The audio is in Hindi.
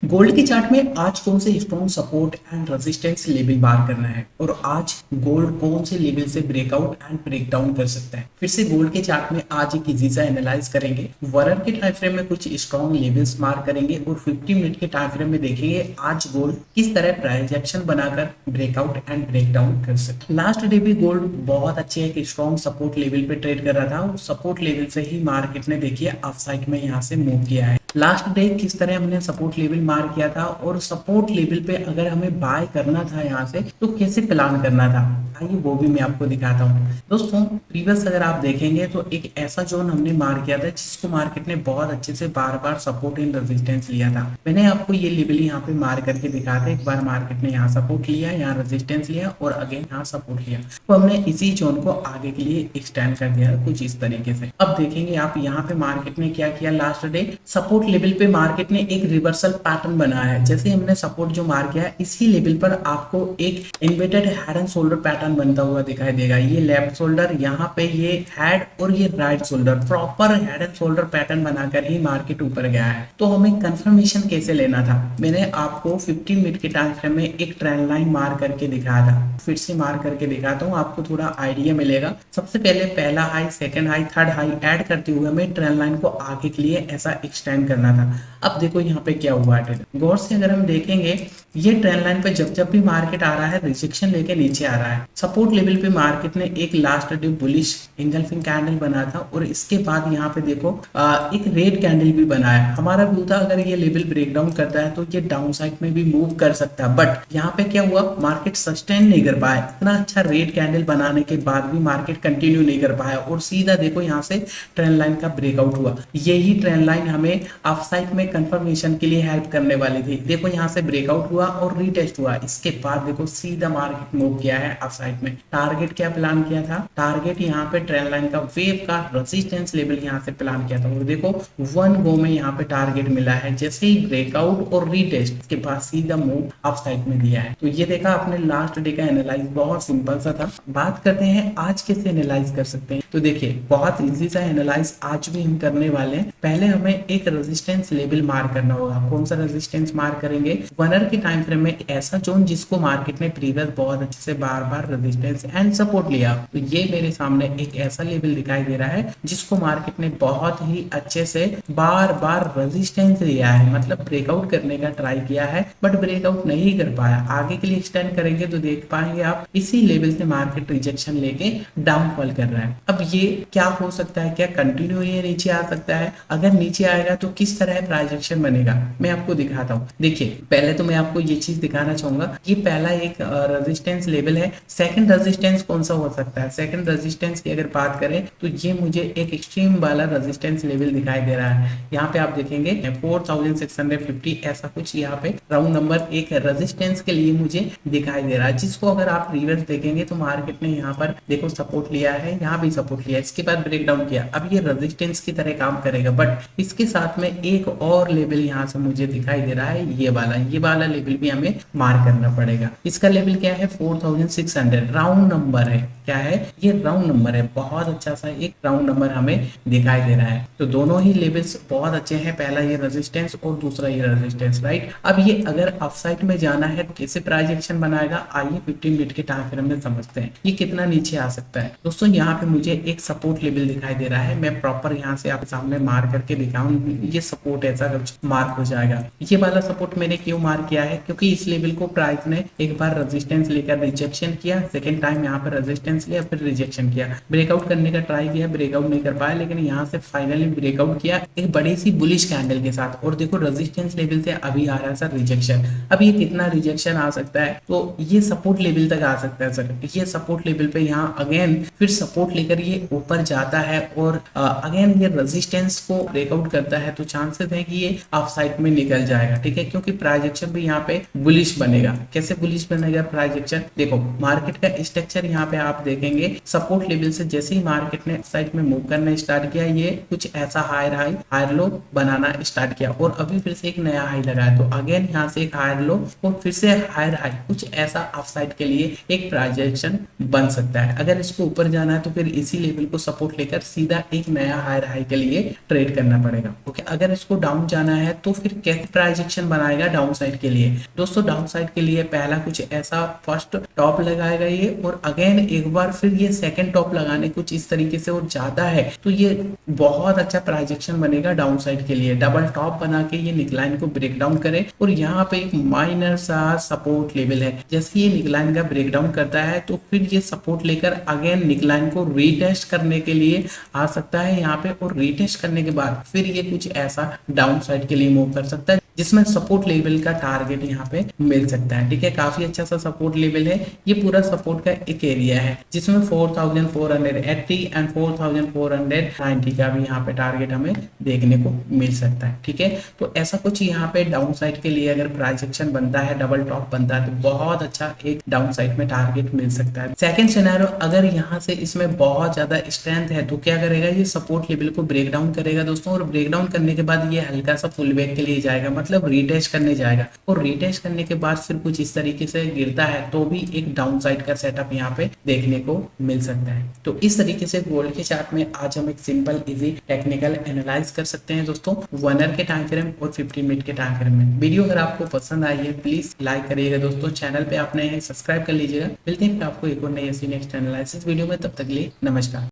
गोल्ड के चार्ट में आज कौन से strong support and resistance level बार करना है और आज गोल्ड कौन से लेवल से ब्रेकआउट एंड ब्रेक डाउन कर सकता है। फिर से गोल्ड के चार्ट में आज एक इजी सा एनालाइज करेंगे। वरन के टाइम फ्रेम में कुछ स्ट्रॉन्ग लेवल्स मार्क करेंगे और 50 मिनट के टाइम फ्रेम में देखेंगे आज गोल्ड किस तरह प्राइस एक्शन बनाकर ब्रेकआउट एंड ब्रेक डाउन कर सकता है। लास्ट डे भी गोल्ड बहुत अच्छे एक स्ट्रॉन्ग सपोर्ट लेवल पे ट्रेड कर रहा था और सपोर्ट लेवल से ही मार्केट ने देखिए अप साइड में यहाँ से मूव किया है। लास्ट डे किस तरह हमने सपोर्ट लेवल मार किया था और सपोर्ट लेवल पे अगर हमें बाय करना था यहाँ से तो कैसे प्लान करना था, आइए वो भी मैं आपको दिखाता हूँ। दोस्तों प्रीवियस अगर आप देखेंगे तो एक ऐसा जोन हमने मार किया था जिसको मार्केट ने बहुत अच्छे से बार बार सपोर्ट एंड रेजिस्टेंस लिया था। मैंने आपको ये लेवल यहाँ पे मार करके दिखा था। एक बार मार्केट ने यहाँ सपोर्ट लिया, यहाँ रेजिस्टेंस लिया और अगेन यहाँ सपोर्ट लिया, तो हमने इसी जोन को आगे के लिए एक्सटेंड कर दिया कुछ इस तरीके से। अब देखेंगे आप यहाँ पे मार्केट ने क्या किया। लास्ट डे सपोर्ट लेवल पे मार्केट ने एक रिवर्सल पैटर्न बनाया है। जैसे हमने सपोर्ट जो मार किया है इसी लेवल पर आपको एक inverted head and shoulder pattern बनता हुआ दिखाई देगा। ये लेफ्ट शोल्डर, यहाँ पे ये हेड और ये right shoulder, proper head and shoulder pattern बनाकर ही मार्केट ऊपर गया है। तो हमें कंफर्मेशन कैसे लेना था, मैंने आपको 15 मिनट के टाइम फ्रेम में एक ट्रेंड लाइन मार करके दिखाया था। फिर से मार करके दिखाता हूँ, आपको थोड़ा आइडिया मिलेगा। सबसे पहले पहला high, second high, third high add करते हुए हमें ट्रेंड लाइन को आगे के लिए ऐसा एक्सटेंड करना था। अब देखो यहाँ पे क्या हुआ है, गौर से अगर हम देखेंगे ये ट्रेंड लाइन पे जब जब भी मार्केट आ रहा है रिजेक्शन लेके नीचे आ रहा है। सपोर्ट लेवल पे मार्केट ने एक last day bullish engulfing candle बना था और इसके बाद यहाँ पे देखो एक रेड कैंडल भी बनाया। हमारा व्यू था अगर ये लेवल ब्रेक डाउन करता है तो ये डाउन साइड में भी मूव कर सकता है, बट यहाँ पे क्या हुआ, मार्केट सस्टेन नहीं कर पाया। इतना अच्छा रेड कैंडल बनाने के बाद भी मार्केट कंटिन्यू नहीं कर पाया और सीधा देखो यहाँ से ट्रेंड लाइन का ब्रेकआउट हुआ। यही ट्रेंड लाइन हमें अपसाइड में कंफर्मेशन के लिए हेल्प करने वाली थी। देखो यहाँ से ब्रेकआउट हुआ और रीटेस्ट हुआ, इसके बाद देखो सीधा मार्केट मूव किया है अपसाइड में। टारगेट क्या प्लान किया था, टारगेट यहाँ पे ट्रेंड लाइन का वेव का रेजिस्टेंस लेवल यहाँ से प्लान किया था और देखो वन गो में यहाँ पे टारगेट मिला है। जैसे ही ब्रेकआउट और रीटेस्ट के बाद सीधा मूव अपसाइड में दिया है। तो ये देखा आपने लास्ट डे का एनालाइज, बहुत सिंपल सा था। बात करते हैं आज कैसे एनालाइज कर सकते हैं। तो देखिए बहुत इजी सा एनालाइज आज भी हम करने वाले हैं। पहले हमें एक रेजिस्टेंस लेवल मार्क करना होगा। कौन सा रेजिस्टेंस मार्क करेंगे, वनर के टाइम फ्रेम में ऐसा जोन जिसको मार्केट ने प्रीवियस बहुत अच्छे से बार बार रेजिस्टेंस एंड सपोर्ट लिया। तो ये मेरे सामने एक ऐसा लेवल दिखाई दे रहा है जिसको मार्केट ने बहुत ही अच्छे से बार बार रेजिस्टेंस लिया है, मतलब ब्रेकआउट करने का ट्राई किया है बट ब्रेकआउट नहीं कर पाया। आगे के लिए एक्सटेंड करेंगे तो देख पाएंगे आप इसी लेवल से मार्केट रिजेक्शन लेके डाउनफॉल कर रहा है। अब ये क्या हो सकता है, क्या कंटिन्यू ये नीचे आ सकता है, अगर नीचे आएगा तो किस तरह प्राइस एक्शन बनेगा मैं आपको दिखाता हूँ। देखिए पहले तो मैं आपको ये चीज दिखाना चाहूंगा, ये पहला एक रेजिस्टेंस लेवल है। सेकंड रेजिस्टेंस कौन सा हो सकता है, सेकंड रेजिस्टेंस की अगर बात करें तो ये मुझे एक एक्सट्रीम वाला रेजिस्टेंस लेवल दिखाई दे रहा है। यहाँ पे आप देखेंगे 4650 ऐसा कुछ यहाँ पे राउंड नंबर एक रेजिस्टेंस के लिए मुझे दिखाई दे रहा है, जिसको अगर आप रिवर्स देखेंगे तो मार्केट ने यहाँ पर देखो सपोर्ट लिया है, यहाँ भी सपोर्ट लिया, इसके बाद ब्रेक डाउन किया। अब ये रेजिस्टेंस की तरह काम करेगा बट इसके साथ में एक और लेवल यहाँ से मुझे दिखाई दे रहा है, ये वाला लेवल भी हमें मार्क करना पड़ेगा। इसका लेवल क्या है, 4600 राउंड नंबर है। क्या है, ये राउंड नंबर है, बहुत अच्छा सा एक राउंड नंबर हमें दिखाई दे रहा है। तो दोनों ही लेवल्स बहुत अच्छे हैं, पहला ये रेजिस्टेंस और दूसरा ये रेजिस्टेंस, राइट। अब ये अगर अपसाइड में जाना है तो कैसे प्राइस एक्शन बनाएगा, आइए 15 मिनट के टाइम फ्रेम में समझते हैं ये कितना नीचे आ सकता है। दोस्तों यहाँ पे मुझे एक सपोर्ट लेवल दिखाई दे रहा है, मैं प्रॉपर यहाँ से आपके सामने मार्क करके दिखाऊं। ये सपोर्ट ऐसा मार्क हो जाएगा। ये वाला सपोर्ट मैंने क्यों मार्क किया है, क्योंकि इस लेवल को प्राइस ने एक बार रेजिस्टेंस लेकर रिजेक्शन किया, सेकेंड टाइम यहाँ पर रेजिस्टेंस लिया, फिर रिजेक्शन किया, ब्रेकआउट करने का ट्राई किया, ब्रेकआउट नहीं कर पाया, लेकिन यहाँ से फाइनली ब्रेकआउट किया एक बड़ी सी बुलिश कैंडल के साथ। और देखो रेजिस्टेंस लेवल से अभी आ रहा है सर रिजेक्शन। अब ये कितना रिजेक्शन आ सकता है, तो ये सपोर्ट लेवल तक आ सकता है सर। ये सपोर्ट लेवल पे यहाँ अगेन फिर सपोर्ट लेकर ये ऊपर जाता है और अगेन ये रेजिस्टेंस को ब्रेकआउट करता है, तो चांसेस है कि ये ऑफ साइड में निकल जाएगा, ठीक है, क्योंकि प्राइस एक्शन भी यहाँ पे बुलिश बनेगा। कैसे बुलिश बनेगा प्राइस एक्शन, देखो मार्केट का स्ट्रक्चर यहाँ पे आप देखेंगे सपोर्ट लेवल से जैसे ही मार्केट ने साइड में मूव करना स्टार्ट किया, ये कुछ ऐसा हायर लो बनाना स्टार्ट किया और अभी फिर से एक नया हाई लगाया, तो अगेन यहाँ से एक हायर लो और फिर से हायर हाई, कुछ ऐसा अपसाइड के लिए एक प्राइस एक्शन बन सकता है। अगर इसको ऊपर जाना है तो फिर इसी लेवल को सपोर्ट लेकर सीधा एक नया हायर हाई के लिए ट्रेड करना पड़ेगा। ओके, अगर इसको डाउन जाना है तो फिर कैसे प्राइस एक्शन बनाएगा डाउन साइड के लिए। दोस्तों डाउन साइड के लिए पहला कुछ ऐसा फर्स्ट टॉप लगाएगा ये, और अगेन एक बार फिर ये सेकंड टॉप लगाने कुछ इस तरीके से और ज्यादा है, तो ये बहुत अच्छा प्राइस एक्शन बनेगा डाउन साइड के लिए। डबल टॉप बना के ये निकलाइन को ब्रेक डाउन करे और यहाँ पे एक माइनर सा सपोर्ट लेवल है, जैसे ये निकलाइन का ब्रेक डाउन करता है तो फिर ये सपोर्ट लेकर अगेन निकलाइन को रीटेस्ट करने के लिए आ सकता है यहाँ पे, और रीटेस्ट करने के बाद फिर ये कुछ ऐसा डाउन साइड के लिए मूव कर सकता है जिसमें सपोर्ट लेवल का टारगेट यहाँ पे मिल सकता है। ठीक है, काफी अच्छा सा सपोर्ट लेवल है, ये पूरा सपोर्ट का एक एरिया है जिसमें 4480 एंड 4490 का भी यहाँ पे टारगेट हमें देखने को मिल सकता है। ठीक है, तो ऐसा कुछ यहाँ पे डाउन साइड के लिए अगर प्राइस एक्शन बनता है, डबल टॉप बनता है, तो बहुत अच्छा एक डाउन साइड में टारगेट मिल सकता है। सेकंड सिनेरियो, अगर यहाँ से इसमें बहुत ज्यादा स्ट्रेंथ है तो क्या करेगा, ये सपोर्ट लेवल को ब्रेक डाउन करेगा दोस्तों, और ब्रेक डाउन करने के बाद ये हल्का सा पुल बैक के लिए जाएगा, मतलब रीटेस्ट करने जाएगा, और रीटेस्ट करने के बाद फिर कुछ इस तरीके से गिरता है तो भी एक डाउन साइड का सेटअप यहाँ पे देखने को मिल सकता है। तो इस तरीके से गोल्ड के चार्ट में आज हम एक सिंपल इजी टेक्निकल एनालाइज कर सकते हैं दोस्तों 1 आवर के टाइम फ्रेम और 15 मिनट के टाइम फ्रेम में। वीडियो अगर आपको पसंद आई है प्लीज लाइक करिएगा दोस्तों, चैनल पे आप नए हैं सब्सक्राइब कर लीजिएगा। मिलते हैं आपको एक और नई ऐसी नेक्स्ट एनालिसिस वीडियो में, तब तक के लिए नमस्कार।